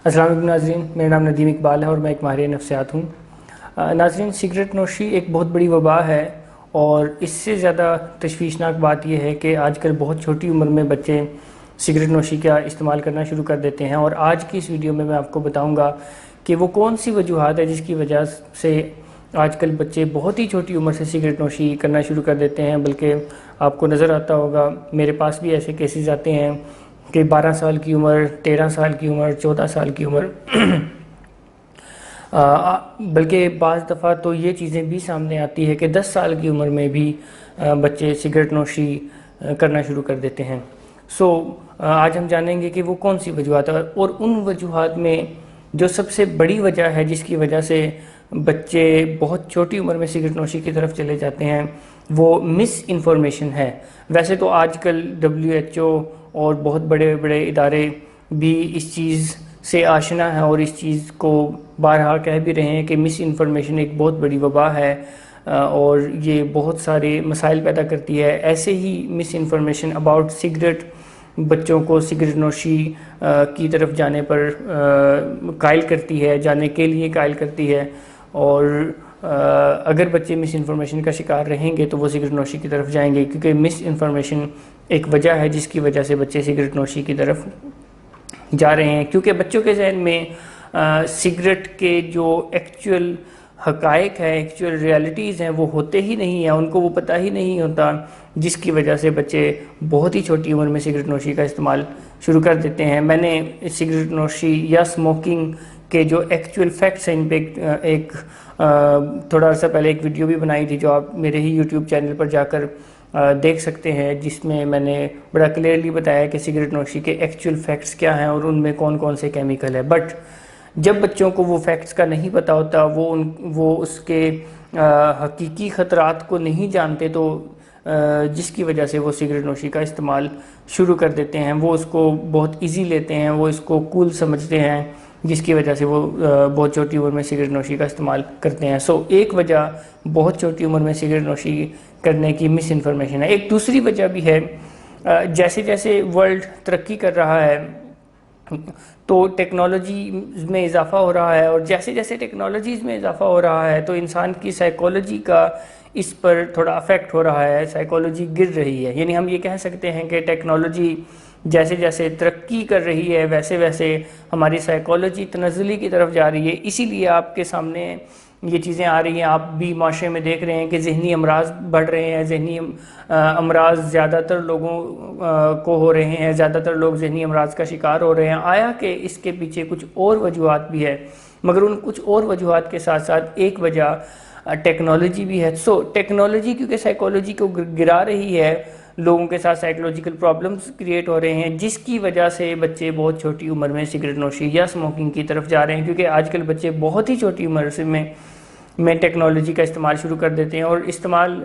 السلام علیکم ناظرین، میرا نام ندیم اقبال ہے اور میں ایک ماہر نفسیات ہوں۔ ناظرین، سگریٹ نوشی ایک بہت بڑی وبا ہے اور اس سے زیادہ تشویشناک بات یہ ہے کہ آج کل بہت چھوٹی عمر میں بچے سگریٹ نوشی کا استعمال کرنا شروع کر دیتے ہیں، اور آج کی اس ویڈیو میں آپ کو بتاؤں گا کہ وہ کون سی وجوہات ہے جس کی وجہ سے آج کل بچے بہت ہی چھوٹی عمر سے سگریٹ نوشی کرنا شروع کر دیتے ہیں۔ بلکہ آپ کو نظر آتا ہوگا، میرے پاس بھی ایسے کیسز آتے ہیں کہ 12 سال کی عمر، 13 سال کی عمر، 14 سال کی عمر بلکہ بعض دفعہ تو یہ چیزیں بھی سامنے آتی ہے کہ 10 سال کی عمر میں بھی بچے سگریٹ نوشی کرنا شروع کر دیتے ہیں۔ آج ہم جانیں گے کہ وہ کون سی وجوہات ہیں، اور ان وجوہات میں جو سب سے بڑی وجہ ہے جس کی وجہ سے بچے بہت چھوٹی عمر میں سگریٹ نوشی کی طرف چلے جاتے ہیں، وہ مس انفارمیشن ہے۔ ویسے تو آج کل WHO اور بہت بڑے بڑے ادارے بھی اس چیز سے آشنا ہیں اور اس چیز کو بارہا کہہ بھی رہے ہیں کہ مس انفارمیشن ایک بہت بڑی وبا ہے اور یہ بہت سارے مسائل پیدا کرتی ہے۔ ایسے ہی مس انفارمیشن اباؤٹ سگریٹ بچوں کو سگریٹ نوشی کی طرف جانے پر قائل کرتی ہے، جانے کے لیے قائل کرتی ہے، اور اگر بچے مس انفارمیشن کا شکار رہیں گے تو وہ سگریٹ نوشی کی طرف جائیں گے، کیونکہ مس انفارمیشن ایک وجہ ہے جس کی وجہ سے بچے سگریٹ نوشی کی طرف جا رہے ہیں۔ کیونکہ بچوں کے ذہن میں سگریٹ کے جو ایکچوئل حقائق ہیں، ایکچوئل ریالٹیز ہیں، وہ ہوتے ہی نہیں ہیں، ان کو وہ پتہ ہی نہیں ہوتا، جس کی وجہ سے بچے بہت ہی چھوٹی عمر میں سگریٹ نوشی کا استعمال شروع کر دیتے ہیں۔ میں نے سگریٹ نوشی یا اسموکنگ کے جو ایکچوئل فیکٹس ہیں ان پہ ایک تھوڑا عرصہ پہلے ایک ویڈیو بھی بنائی تھی، جو آپ میرے ہی یوٹیوب چینل پر جا کر دیکھ سکتے ہیں، جس میں نے بڑا کلیئرلی بتایا کہ سگریٹ نوشی کے ایکچوئل فیکٹس کیا ہیں اور ان میں کون کون سے کیمیکل ہیں۔ بٹ جب بچوں کو وہ فیکٹس کا نہیں پتہ ہوتا، وہ اس کے حقیقی خطرات کو نہیں جانتے، تو جس کی وجہ سے وہ سگریٹ نوشی کا استعمال شروع کر دیتے ہیں، وہ اس کو بہت ایزی لیتے ہیں، وہ اس کو کول سمجھتے ہیں، جس کی وجہ سے وہ بہت چھوٹی عمر میں سگریٹ نوشی کا استعمال کرتے ہیں۔ ایک وجہ بہت چھوٹی عمر میں سگریٹ نوشی کرنے کی مس انفارمیشن ہے۔ ایک دوسری وجہ بھی ہے، جیسے جیسے ورلڈ ترقی کر رہا ہے تو ٹیکنالوجی میں اضافہ ہو رہا ہے، اور جیسے جیسے ٹیکنالوجیز میں اضافہ ہو رہا ہے تو انسان کی سائیکالوجی کا اس پر تھوڑا افیکٹ ہو رہا ہے، سائیکالوجی گر رہی ہے۔ یعنی ہم یہ کہہ سکتے ہیں کہ ٹیکنالوجی جیسے جیسے ترقی کر رہی ہے ویسے ویسے ہماری سائیکالوجی تنزلی کی طرف جا رہی ہے۔ اسی لیے آپ کے سامنے یہ چیزیں آ رہی ہیں، آپ بھی معاشرے میں دیکھ رہے ہیں کہ ذہنی امراض بڑھ رہے ہیں، ذہنی امراض زیادہ تر لوگوں کو ہو رہے ہیں، زیادہ تر لوگ ذہنی امراض کا شکار ہو رہے ہیں۔ آیا کہ اس کے پیچھے کچھ اور وجوہات بھی ہے، مگر ان کچھ اور وجوہات کے ساتھ ساتھ ایک وجہ ٹیکنالوجی بھی ہے۔ ٹیکنالوجی کیونکہ سائیکالوجی کو گرا رہی ہے، لوگوں کے ساتھ سائیکولوجیکل پرابلمز کریٹ ہو رہے ہیں، جس کی وجہ سے بچے بہت چھوٹی عمر میں سگریٹ نوشی یا اسموکنگ کی طرف جا رہے ہیں، کیونکہ آج کل بچے بہت ہی چھوٹی عمر سے میں ٹیکنالوجی کا استعمال شروع کر دیتے ہیں، اور استعمال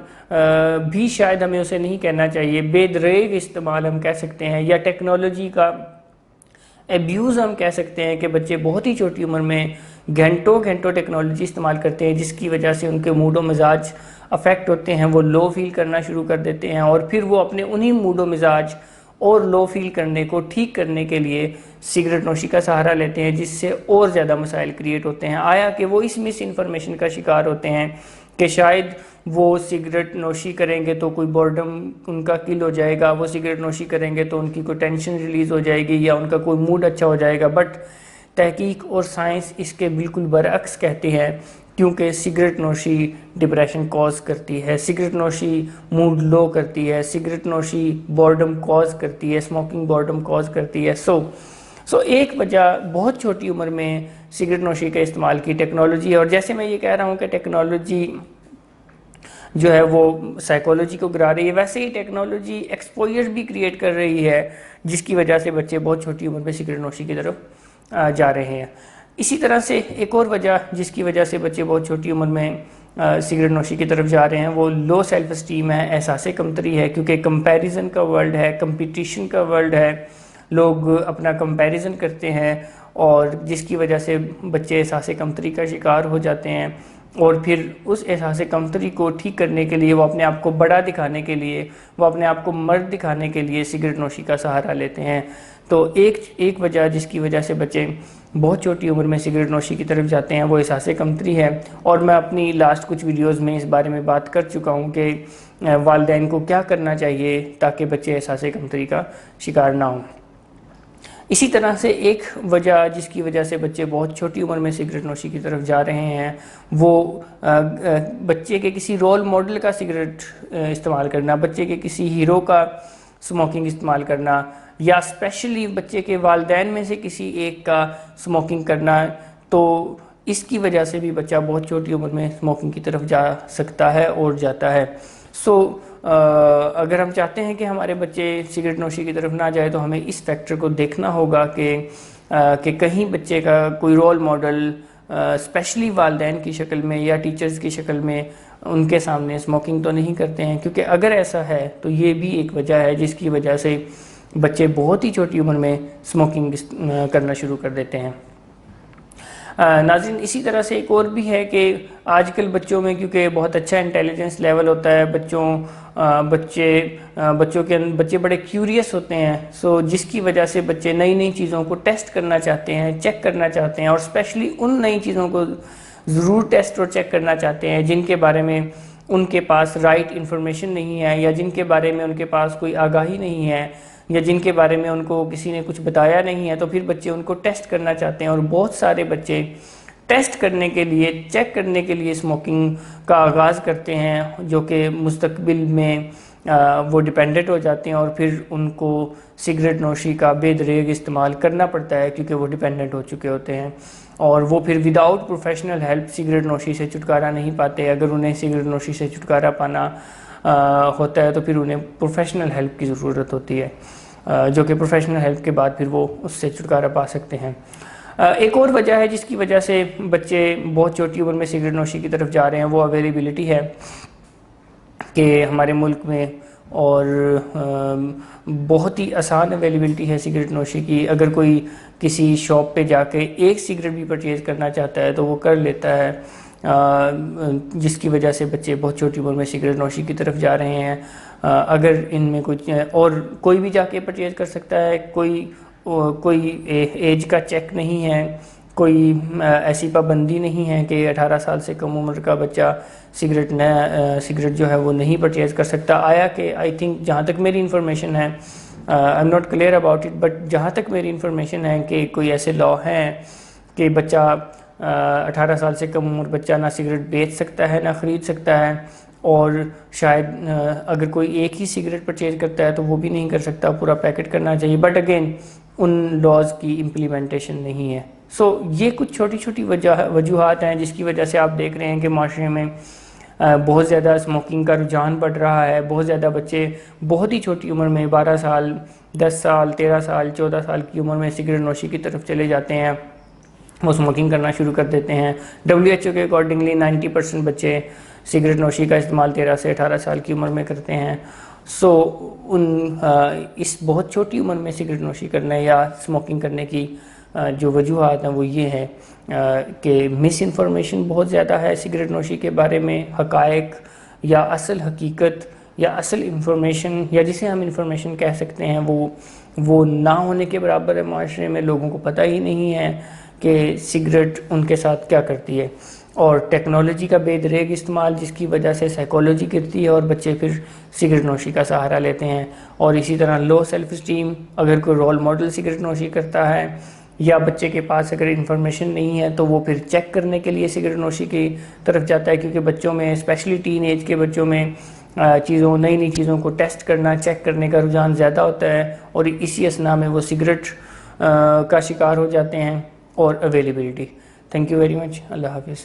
بھی شاید ہمیں اسے نہیں کہنا چاہیے، بے دریغ استعمال ہم کہہ سکتے ہیں، یا ٹیکنالوجی کا ایبیوز ہم کہہ سکتے ہیں، کہ بچے بہت ہی چھوٹی عمر میں گھنٹوں ٹیکنالوجی استعمال کرتے ہیں، جس کی وجہ سے ان کے موڈ و مزاج افیکٹ ہوتے ہیں، وہ لو فیل کرنا شروع کر دیتے ہیں، اور پھر وہ اپنے انہی موڈ و مزاج اور لو فیل کرنے کو ٹھیک کرنے کے لیے سگریٹ نوشی کا سہارا لیتے ہیں، جس سے اور زیادہ مسائل کریٹ ہوتے ہیں۔ آیا کہ وہ اس مس انفارمیشن کا شکار ہوتے ہیں کہ شاید وہ سگریٹ نوشی کریں گے تو کوئی بورڈم ان کا کل ہو جائے گا، وہ سگریٹ نوشی کریں گے تو ان کی کوئی ٹینشن ریلیز ہو جائے گی، یا ان کا کوئی موڈ اچھا ہو جائے گا۔ بٹ تحقیق اور سائنس اس کے بالکل برعکس کہتے ہیں، کیونکہ سگریٹ نوشی ڈپریشن کوز کرتی ہے، سگریٹ نوشی موڈ لو کرتی ہے، سگریٹ نوشی بورڈم کوز کرتی ہے، اسموکنگ بورڈم کوز کرتی ہے۔ ایک وجہ بہت چھوٹی عمر میں سگریٹ نوشی کے استعمال کی ٹیکنالوجی ہے، اور جیسے میں یہ کہہ رہا ہوں کہ ٹیکنالوجی جو ہے وہ سائیکالوجی کو گرا رہی ہے، ویسے ہی ٹیکنالوجی ایکسپوئر بھی کریٹ کر رہی ہے، جس کی وجہ سے بچے بہت چھوٹی عمر میں سگریٹ نوشی کی طرف جا رہے ہیں۔ اسی طرح سے ایک اور وجہ جس کی وجہ سے بچے بہت چھوٹی عمر میں سگریٹ نوشی کی طرف جا رہے ہیں، وہ لو سیلف اسٹیم ہے، احساس کمتری ہے، کیونکہ کمپیریزن کا ورلڈ ہے، کمپٹیشن کا ورلڈ ہے، لوگ اپنا کمپیریزن کرتے ہیں، اور جس کی وجہ سے بچے احساس کمتری کا شکار ہو جاتے ہیں، اور پھر اس احساس کمتری کو ٹھیک کرنے کے لیے، وہ اپنے آپ کو بڑا دکھانے کے لیے، وہ اپنے آپ کو مرد دکھانے کے لیے سگریٹ نوشی کا سہارا لیتے ہیں۔ تو ایک وجہ جس کی وجہ سے بچے بہت چھوٹی عمر میں سگریٹ نوشی کی طرف جاتے ہیں وہ احساس کمتری ہے، اور میں اپنی لاسٹ کچھ ویڈیوز میں اس بارے میں بات کر چکا ہوں کہ والدین کو کیا کرنا چاہیے تاکہ بچے احساس کمتری کا شکار نہ ہوں۔ اسی طرح سے ایک وجہ جس کی وجہ سے بچے بہت چھوٹی عمر میں سگریٹ نوشی کی طرف جا رہے ہیں وہ بچے کے کسی رول ماڈل کا سگریٹ استعمال کرنا، بچے کے کسی ہیرو کا سموکنگ استعمال کرنا، یا اسپیشلی بچے کے والدین میں سے کسی ایک کا سموکنگ کرنا، تو اس کی وجہ سے بھی بچہ بہت چھوٹی عمر میں سموکنگ کی طرف جا سکتا ہے اور جاتا ہے۔ اگر ہم چاہتے ہیں کہ ہمارے بچے سگریٹ نوشی کی طرف نہ جائے تو ہمیں اس فیکٹر کو دیکھنا ہوگا کہ کہیں بچے کا کوئی رول ماڈل اسپیشلی والدین کی شکل میں یا ٹیچرز کی شکل میں ان کے سامنے سموکنگ تو نہیں کرتے ہیں، کیونکہ اگر ایسا ہے تو یہ بھی ایک وجہ ہے جس کی وجہ سے بچے بہت ہی چھوٹی عمر میں سموکنگ کرنا شروع کر دیتے ہیں۔ ناظرین، اسی طرح سے ایک اور بھی ہے کہ آج کل بچوں میں کیونکہ بہت اچھا انٹیلیجنس لیول ہوتا ہے، بچے بڑے کیوریس ہوتے ہیں، جس کی وجہ سے بچے نئی نئی چیزوں کو ٹیسٹ کرنا چاہتے ہیں، چیک کرنا چاہتے ہیں، اور اسپیشلی ان نئی چیزوں کو ضرور ٹیسٹ اور چیک کرنا چاہتے ہیں جن کے بارے میں ان کے پاس رائٹ انفارمیشن نہیں ہے، یا جن کے بارے میں ان کے پاس کوئی آگاہی نہیں ہے، یا جن کے بارے میں ان کو کسی نے کچھ بتایا نہیں ہے، تو پھر بچے ان کو ٹیسٹ کرنا چاہتے ہیں، اور بہت سارے بچے ٹیسٹ کرنے کے لیے، چیک کرنے کے لیے سموکنگ کا آغاز کرتے ہیں، جو کہ مستقبل میں وہ ڈیپینڈنٹ ہو جاتے ہیں، اور پھر ان کو سگریٹ نوشی کا بے دریغ استعمال کرنا پڑتا ہے کیونکہ وہ ڈیپینڈنٹ ہو چکے ہوتے ہیں، اور وہ پھر وداؤٹ پروفیشنل ہیلپ سگریٹ نوشی سے چھٹکارا نہیں پاتے۔ اگر انہیں سگریٹ نوشی سے چھٹکارا پانا ہوتا ہے تو پھر انہیں پروفیشنل ہیلپ کی ضرورت ہوتی ہے، جو کہ پروفیشنل ہیلپ کے بعد پھر وہ اس سے چھٹکارا پا سکتے ہیں۔ ایک اور وجہ ہے جس کی وجہ سے بچے بہت چھوٹی عمر میں سگریٹ نوشی کی طرف جا رہے ہیں، وہ اویلیبلٹی ہے کہ ہمارے ملک میں اور بہت ہی آسان اویلیبلٹی ہے سگریٹ نوشی کی۔ اگر کوئی کسی شاپ پہ جا کے ایک سگریٹ بھی پرچیز کرنا چاہتا ہے تو وہ کر لیتا ہے، جس کی وجہ سے بچے بہت چھوٹی عمر میں سگریٹ نوشی کی طرف جا رہے ہیں۔ اگر ان میں کچھ اور کوئی بھی جا کے پرچیز کر سکتا ہے، کوئی ایج کا چیک نہیں ہے، کوئی ایسی پابندی نہیں ہے کہ 18 سال سے کم عمر کا بچہ سگریٹ جو ہے وہ نہیں پرچیز کر سکتا۔ آیا کہ آئی تھنک جہاں تک میری انفارمیشن ہے، I am not clear about it, but جہاں تک میری انفارمیشن ہے کہ کوئی ایسے لا ہیں کہ بچہ 18 سال سے کم عمر بچہ نہ سگریٹ بیچ سکتا ہے نہ خرید سکتا ہے، اور شاید اگر کوئی ایک ہی سگریٹ پرچیز کرتا ہے تو وہ بھی نہیں کر سکتا، پورا پیکٹ کرنا چاہیے، بٹ اگین ان لاز کی امپلیمنٹیشن نہیں ہے۔ یہ کچھ چھوٹی چھوٹی وجوہات ہیں جس کی وجہ سے آپ دیکھ رہے ہیں کہ معاشرے میں بہت زیادہ اسموکنگ کا رجحان بڑھ رہا ہے، بہت زیادہ بچے بہت ہی چھوٹی عمر میں 12 سال 10 سال 13 سال 14 سال کی عمر میں سگریٹ نوشی کی طرف چلے جاتے ہیں، وہ اسموکنگ کرنا شروع کر دیتے ہیں۔ WHO کے اکارڈنگلی 90% بچے سگریٹ نوشی کا استعمال 13 سے 18 سال کی عمر میں کرتے ہیں۔ اس بہت چھوٹی عمر میں سگریٹ نوشی کرنے یا اسموکنگ کرنے کی جو وجوہات ہیں وہ یہ ہیں کہ مس انفارمیشن بہت زیادہ ہے سگریٹ نوشی کے بارے میں، حقائق یا اصل حقیقت یا اصل انفارمیشن یا جسے ہم انفارمیشن کہہ سکتے ہیں وہ نہ ہونے کے برابر ہے۔ معاشرے میں لوگوں کو پتہ ہی نہیں ہے کہ سگریٹ ان کے ساتھ کیا کرتی ہے، اور ٹیکنالوجی کا بے دریغ استعمال جس کی وجہ سے سائیکالوجی گرتی ہے اور بچے پھر سگریٹ نوشی کا سہارا لیتے ہیں، اور اسی طرح لو سیلف اسٹیم، اگر کوئی رول ماڈل سگریٹ نوشی کرتا ہے یا بچے کے پاس اگر انفارمیشن نہیں ہے تو وہ پھر چیک کرنے کے لیے سگریٹ نوشی کی طرف جاتا ہے، کیونکہ بچوں میں اسپیشلی ٹین ایج کے بچوں میں نئی نئی چیزوں کو ٹیسٹ کرنا چیک کرنے کا رجحان زیادہ ہوتا ہے، اور اسی اثناء میں وہ سگریٹ کا شکار ہو جاتے ہیں۔ اور availability, thank you very much, اللہ حافظ۔